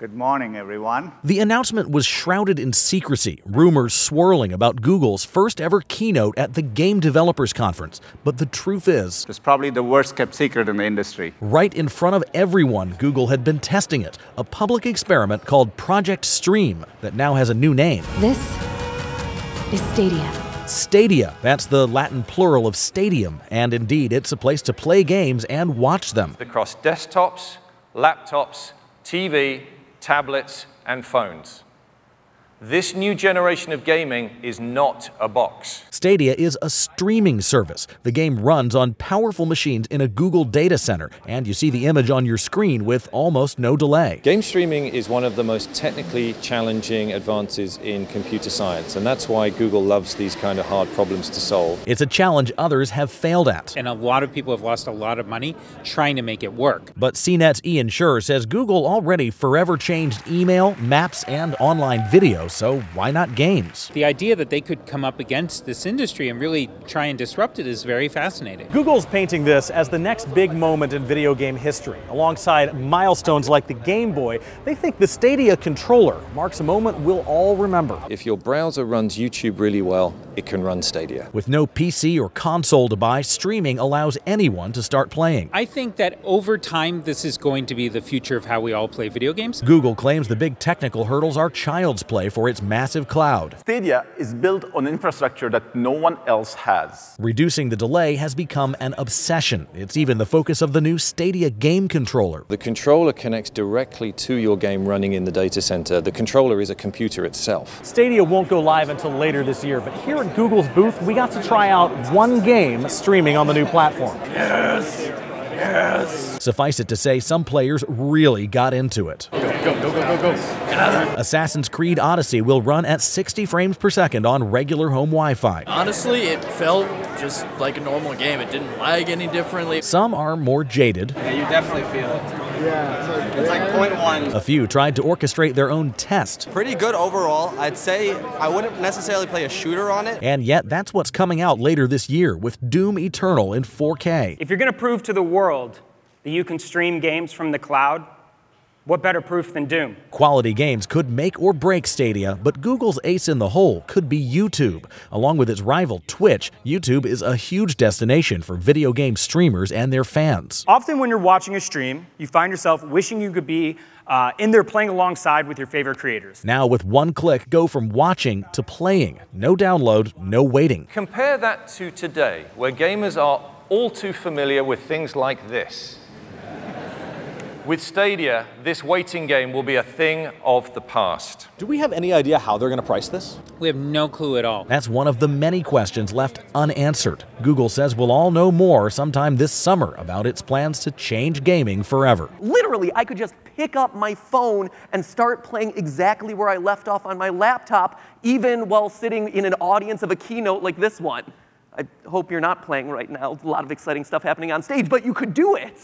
Good morning, everyone. The announcement was shrouded in secrecy, rumors swirling about Google's first ever keynote at the Game Developers Conference. But the truth is, It's probably the worst kept secret in the industry. right in front of everyone, Google had been testing it, a public experiment called Project Stream that now has a new name. This is Stadia. Stadia, that's the Latin plural of stadium, and indeed it's a place to play games and watch them. Across desktops, laptops, TV, tablets, and phones. This new generation of gaming is not a box. Stadia is a streaming service. The game runs on powerful machines in a Google data center, and you see the image on your screen with almost no delay. Game streaming is one of the most technically challenging advances in computer science, and that's why Google loves these kind of hard problems to solve. It's a challenge others have failed at. And a lot of people have lost a lot of money trying to make it work. But CNET's Ian Schur says Google already forever changed email, maps, and online video, so why not games? The idea that they could come up against this industry and really try and disrupt it is very fascinating. Google's painting this as the next big moment in video game history. Alongside milestones like the Game Boy, they think the Stadia controller marks a moment we'll all remember. If your browser runs YouTube really well, it can run Stadia. With no PC or console to buy, streaming allows anyone to start playing. I think that over time, this is going to be the future of how we all play video games. Google claims the big technical hurdles are child's play for its massive cloud. Stadia is built on infrastructure that no one else has. Reducing the delay has become an obsession. It's even the focus of the new Stadia game controller. The controller connects directly to your game running in the data center. The controller is a computer itself. Stadia won't go live until later this year, but here at Google's booth, we got to try out one game streaming on the new platform. Yes! Yes! Suffice it to say, some players really got into it. Go. Assassin's Creed Odyssey will run at 60 frames per second on regular home Wi-Fi. Honestly, it felt just like a normal game. It didn't lag any differently. Some are more jaded. Yeah, you definitely feel it. Yeah, it's like 0.1. A few tried to orchestrate their own test. Pretty good overall. I'd say I wouldn't necessarily play a shooter on it. And yet, that's what's coming out later this year with Doom Eternal in 4K. If you're going to prove to the world that you can stream games from the cloud, what better proof than Doom? Quality games could make or break Stadia, but Google's ace in the hole could be YouTube. Along with its rival Twitch, YouTube is a huge destination for video game streamers and their fans. Often when you're watching a stream, you find yourself wishing you could be in there playing alongside with your favorite creators. Now with one click, go from watching to playing. No download, no waiting. Compare that to today, where gamers are all too familiar with things like this. With Stadia, this waiting game will be a thing of the past. Do we have any idea how they're going to price this? We have no clue at all. That's one of the many questions left unanswered. Google says we'll all know more sometime this summer about its plans to change gaming forever. Literally, I could just pick up my phone and start playing exactly where I left off on my laptop, even while sitting in an audience of a keynote like this one. I hope you're not playing right now. There's a lot of exciting stuff happening on stage, but you could do it.